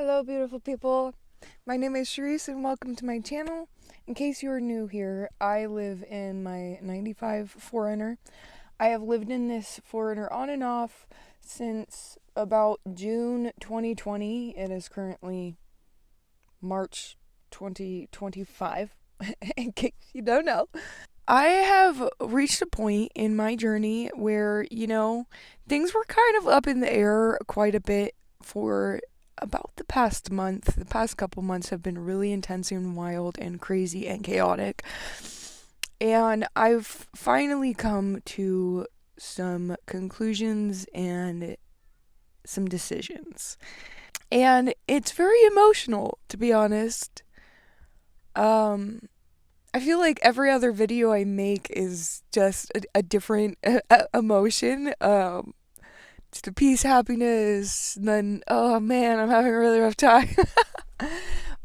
Hello, beautiful people. My name is Cherisse, and welcome to my channel. In case you are new here, I live in my 95 4Runner. I have lived in this 4Runner on and off since about June 2020. It is currently March 2025, in case you don't know. I have reached a point in my journey where, things were kind of up in the air quite a bit for about the past month. The past couple months have been really intense and wild and crazy and chaotic. And I've finally come to some conclusions and some decisions. And it's very emotional, to be honest. I feel like every other video I make is just a different emotion. Just a peace, happiness, and then, oh man, I'm having a really rough time.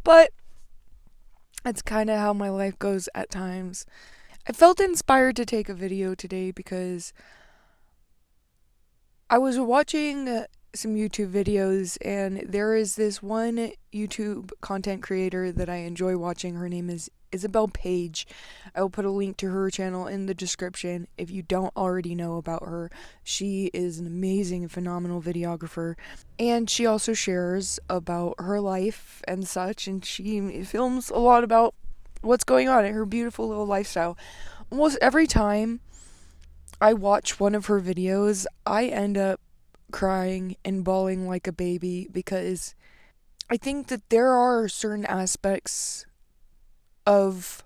But that's kind of how my life goes at times. I felt inspired to take a video today because I was watching some YouTube videos, and there is this one YouTube content creator that I enjoy watching. Her name is Isabel Page. I will put a link to her channel in the description if you don't already know about her. She is an amazing and phenomenal videographer, and she also shares about her life and such, and she films a lot about what's going on in her beautiful little lifestyle. Almost every time I watch one of her videos, I end up crying and bawling like a baby because I think that there are certain aspects of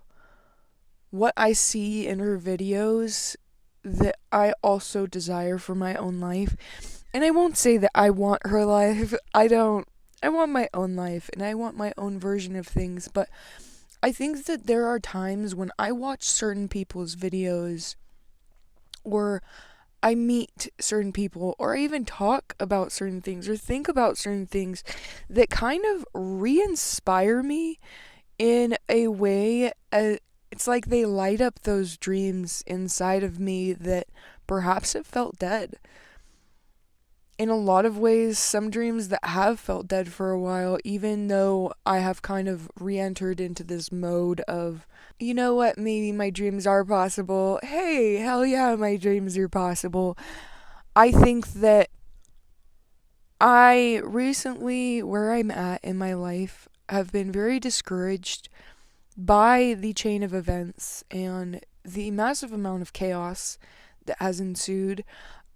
what I see in her videos that I also desire for my own life. And I won't say that I want her life. I don't. I want my own life and I want my own version of things. But I think that there are times when I watch certain people's videos, or I meet certain people, or I even talk about certain things or think about certain things that kind of re-inspire me in a way. It's like they light up those dreams inside of me that perhaps have felt dead. In a lot of ways, some dreams that have felt dead for a while, even though I have kind of re-entered into this mode of, you know what, maybe my dreams are possible. Hey, hell yeah, my dreams are possible. I think that I recently, where I'm at in my life, have been very discouraged by the chain of events and the massive amount of chaos that has ensued.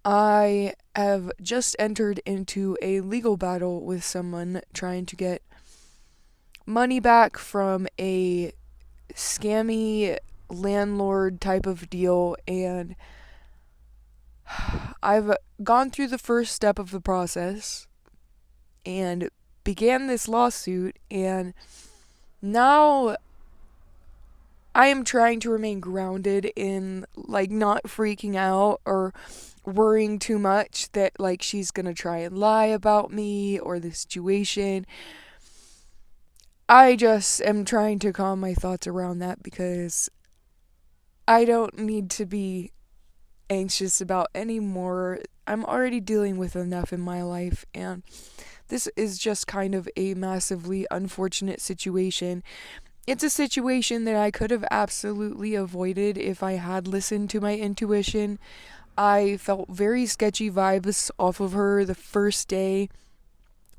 I have just entered into a legal battle with someone trying to get money back from a scammy landlord type of deal, and I've gone through the first step of the process and began this lawsuit, and now I am trying to remain grounded in like not freaking out or worrying too much that like she's gonna try and lie about me or the situation. I just am trying to calm my thoughts around that because I don't need to be anxious about any more. I'm already dealing with enough in my life, and this is just kind of a massively unfortunate situation. It's a situation that I could have absolutely avoided if I had listened to my intuition. I felt very sketchy vibes off of her the first day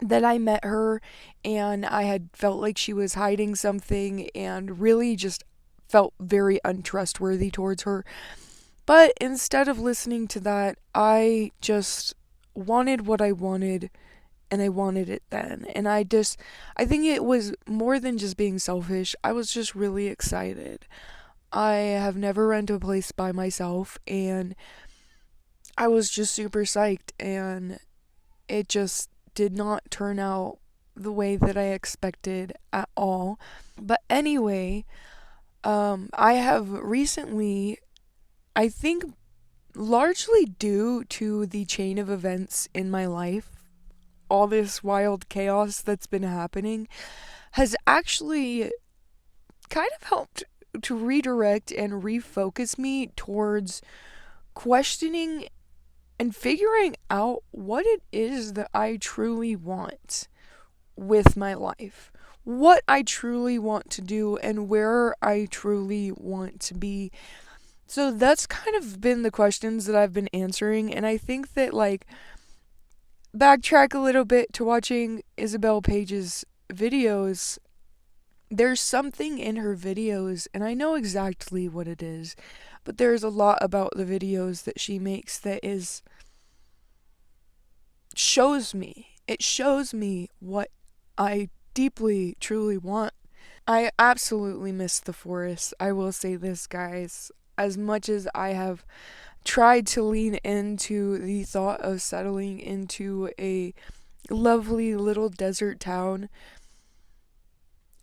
that I met her, and I had felt like she was hiding something and really just felt very untrustworthy towards her. But instead of listening to that, I just wanted what I wanted, and I wanted it then. And I think it was more than just being selfish. I was just really excited. I have never run to a place by myself, and I was just super psyched, and it just did not turn out the way that I expected at all. But anyway, I have recently, I think largely due to the chain of events in my life, all this wild chaos that's been happening has actually kind of helped to redirect and refocus me towards questioning and figuring out what it is that I truly want. with my life, what I truly want to do, and where I truly want to be. So that's kind of been the questions that I've been answering, and I think that, like, backtrack a little bit to watching Isabel Page's videos. There's something in her videos, and I know exactly what it is, but there's a lot about the videos that she makes that it shows me what I deeply, truly want. I absolutely miss the forest. I will say this, guys. As much as I have tried to lean into the thought of settling into a lovely little desert town,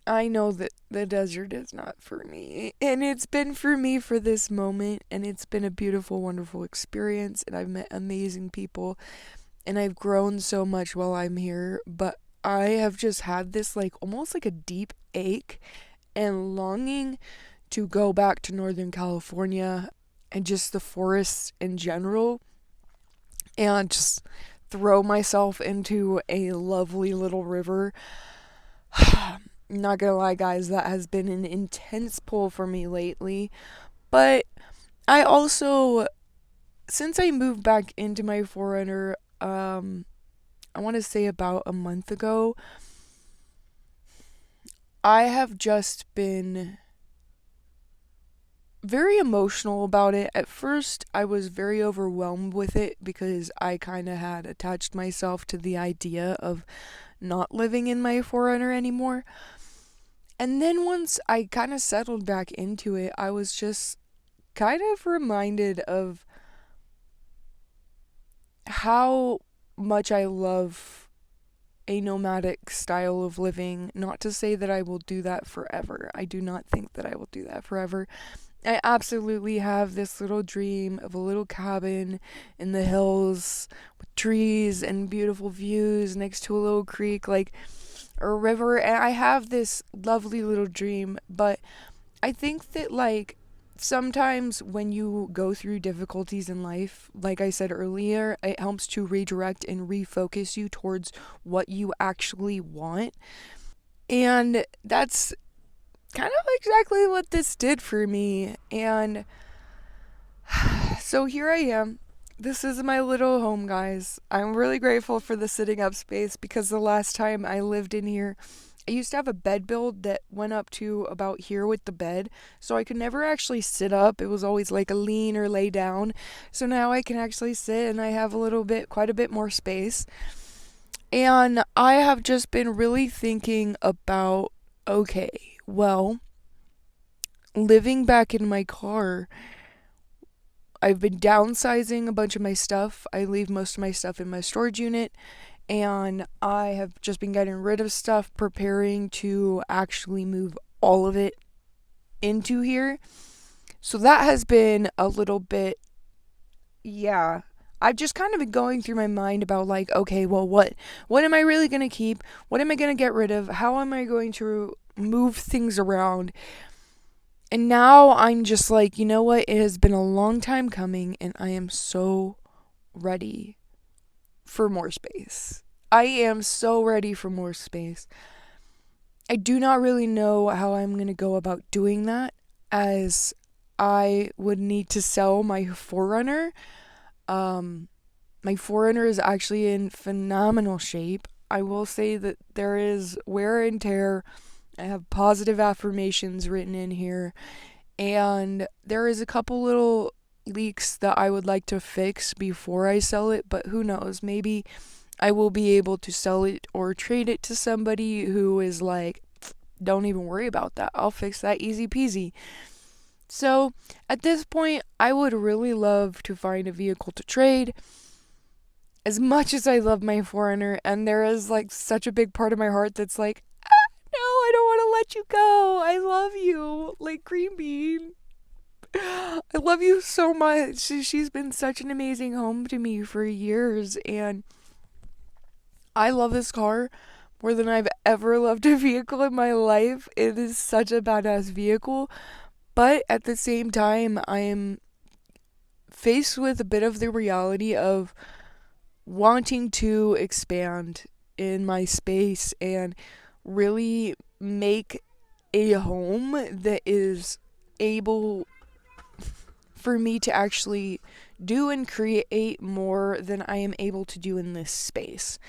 I know that the desert is not for me. And it's been for me for this moment, and it's been a beautiful, wonderful experience, and I've met amazing people, and I've grown so much while I'm here, but I have just had this, like, almost like a deep ache and longing to go back to Northern California and just the forests in general, and just throw myself into a lovely little river. Not gonna lie, guys, that has been an intense pull for me lately. But I also, since I moved back into my Forerunner, I want to say about a month ago, I have just been very emotional about it. At first, I was very overwhelmed with it because I kind of had attached myself to the idea of not living in my Forerunner anymore. And then once I kind of settled back into it, I was just kind of reminded of how much I love a nomadic style of living. Not to say that I will do that forever. I do not think that I will do that forever. I absolutely have this little dream of a little cabin in the hills with trees and beautiful views next to a little creek, like, or a river. And I have this lovely little dream, but I think that, like, sometimes when you go through difficulties in life, like I said earlier, it helps to redirect and refocus you towards what you actually want. And that's kind of exactly what this did for me. And so here I am. This is my little home, guys. I'm really grateful for the sitting up space because the last time I lived in here, I used to have a bed build that went up to about here with the bed, so I could never actually sit up. It was always like a lean or lay down. So now I can actually sit, and I have quite a bit more space. And I have just been really thinking about, okay, well, living back in my car, I've been downsizing a bunch of my stuff. I leave most of my stuff in my storage unit, and I have just been getting rid of stuff, preparing to actually move all of it into here. So that has been a little bit, yeah. I've just kind of been going through my mind about, like, okay, well, what am I really going to keep? What am I going to get rid of? How am I going to move things around? And now I'm just like, you know what? It has been a long time coming, and I am so ready for more space. I am so ready for more space. I do not really know how I'm going to go about doing that, as I would need to sell my Forerunner. My Forerunner is actually in phenomenal shape. I will say that there is wear and tear. I have positive affirmations written in here, and there is a couple little leaks that I would like to fix before I sell it, but who knows? Maybe I will be able to sell it or trade it to somebody who is like, don't even worry about that. I'll fix that easy peasy. So at this point, I would really love to find a vehicle to trade. As much as I love my Forerunner, and there is, like, such a big part of my heart that's like, no, I don't want to let you go. I love you, like Green Bean. I love you so much. She's been such an amazing home to me for years, and I love this car more than I've ever loved a vehicle in my life. It is such a badass vehicle, but at the same time, I am faced with a bit of the reality of wanting to expand in my space and really make a home that is able for me to actually do and create more than I am able to do in this space.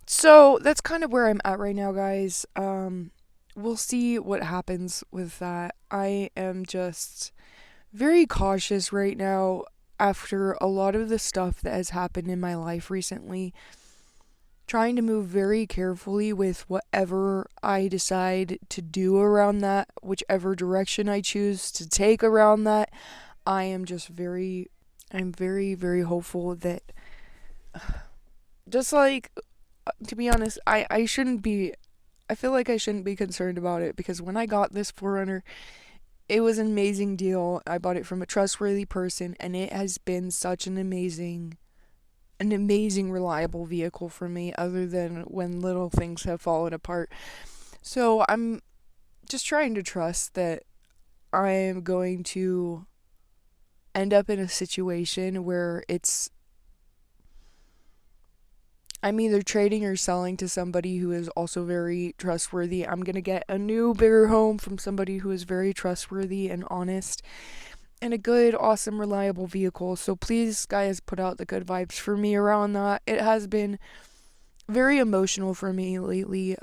So that's kind of where I'm at right now, guys. We'll see what happens with that. I am just very cautious right now after a lot of the stuff that has happened in my life recently. Trying to move very carefully with whatever I decide to do around that, whichever direction I choose to take around that. I'm very, very hopeful that, just like, to be honest, I shouldn't be, I feel like I shouldn't be concerned about it, because when I got this Forerunner, it was an amazing deal. I bought it from a trustworthy person, and it has been such an amazing reliable vehicle for me, other than when little things have fallen apart. So I'm just trying to trust that I am going to end up in a situation where I'm either trading or selling to somebody who is also very trustworthy. I'm going to get a new, bigger home from somebody who is very trustworthy and honest, and a good, awesome, reliable vehicle. So please, guys, put out the good vibes for me around that. It has been very emotional for me lately.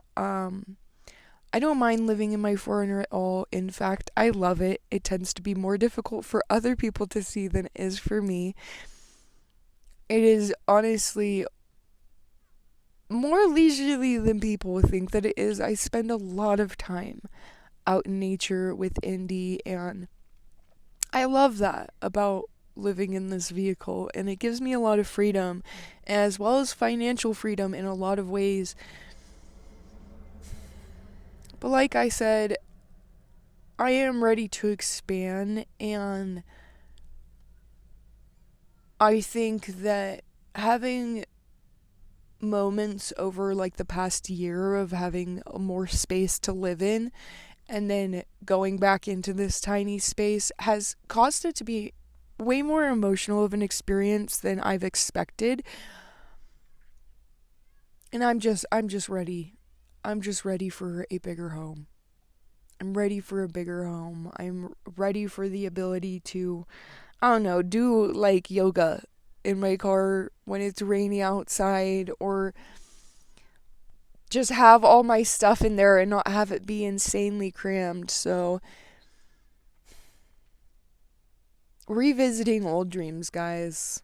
I don't mind living in my Forerunner at all. In fact, I love it. It tends to be more difficult for other people to see than it is for me. It is honestly more leisurely than people think that it is. I spend a lot of time out in nature with Indy, and I love that about living in this vehicle, and it gives me a lot of freedom, as well as financial freedom in a lot of ways. But like I said, I am ready to expand, and I think that having moments over like the past year of having more space to live in, and then going back into this tiny space, has caused it to be way more emotional of an experience than I've expected. And I'm just ready. I'm just ready for a bigger home. I'm ready for a bigger home. I'm ready for the ability to, I don't know, do like yoga in my car when it's rainy outside, or just have all my stuff in there and not have it be insanely crammed. So, revisiting old dreams, guys.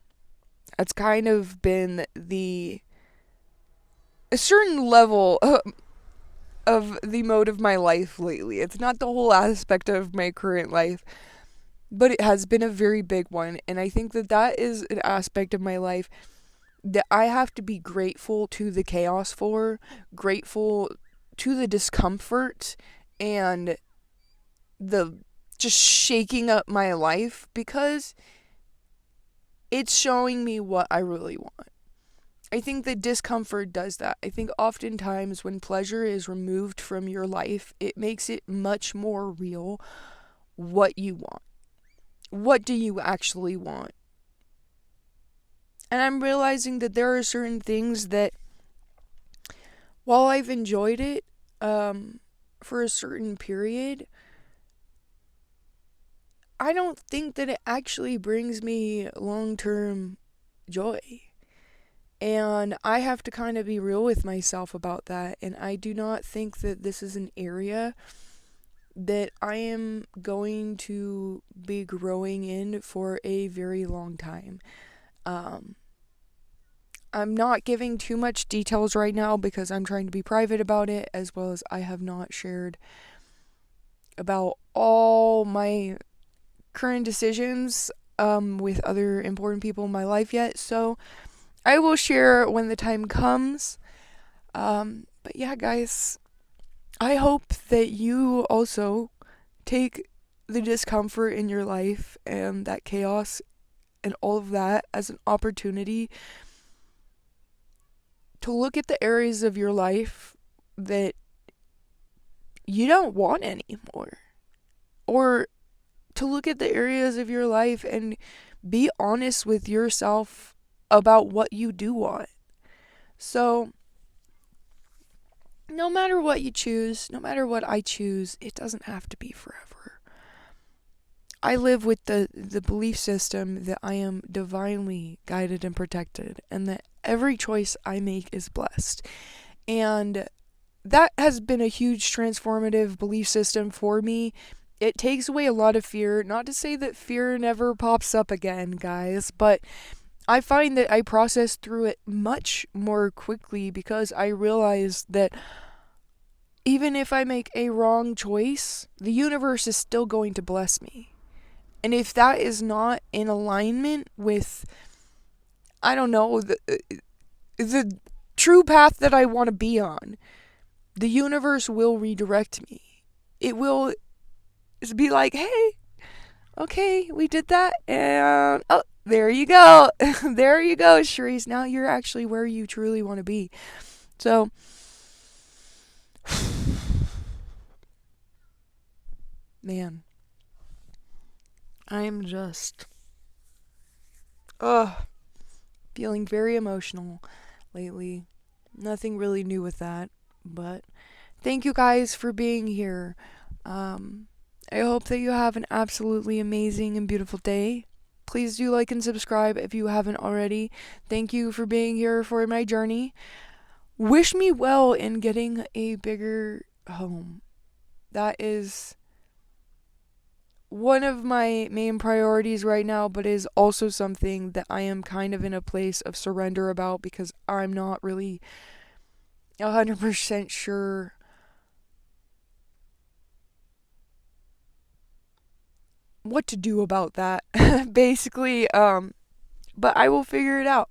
That's kind of been a certain level of the mode of my life lately. It's not the whole aspect of my current life, but it has been a very big one. And I think that is an aspect of my life that I have to be grateful to the chaos for, grateful to the discomfort and the just shaking up my life, because it's showing me what I really want. I think that discomfort does that. I think oftentimes when pleasure is removed from your life, it makes it much more real what you want. What do you actually want? And I'm realizing that there are certain things that, while I've enjoyed it for a certain period, I don't think that it actually brings me long-term joy. And I have to kind of be real with myself about that. And I do not think that this is an area that I am going to be growing in for a very long time. I'm not giving too much details right now because I'm trying to be private about it, as well as I have not shared about all my current decisions with other important people in my life yet. So I will share when the time comes. But yeah, guys, I hope that you also take the discomfort in your life and that chaos and all of that as an opportunity to look at the areas of your life that you don't want anymore, or to look at the areas of your life and be honest with yourself about what you do want. So, no matter what you choose, no matter what I choose, it doesn't have to be forever. I live with the belief system that I am divinely guided and protected, and that every choice I make is blessed. And that has been a huge transformative belief system for me. It takes away a lot of fear. Not to say that fear never pops up again, guys, but I find that I process through it much more quickly because I realize that even if I make a wrong choice, the universe is still going to bless me. And if that is not in alignment with, I don't know, the true path that I want to be on, the universe will redirect me. It will be like, hey, okay, we did that, and oh, there you go. There you go, Cherisse. Now you're actually where you truly want to be. So, man, I'm just, feeling very emotional lately. Nothing really new with that, but thank you guys for being here. I hope that you have an absolutely amazing and beautiful day. Please do like and subscribe if you haven't already. Thank you for being here for my journey. Wish me well in getting a bigger home. That is one of my main priorities right now, but is also something that I am kind of in a place of surrender about because I'm not really 100% sure what to do about that. Basically, but I will figure it out.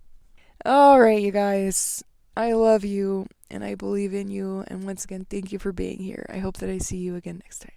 Alright, you guys. I love you and I believe in you. And once again, thank you for being here. I hope that I see you again next time.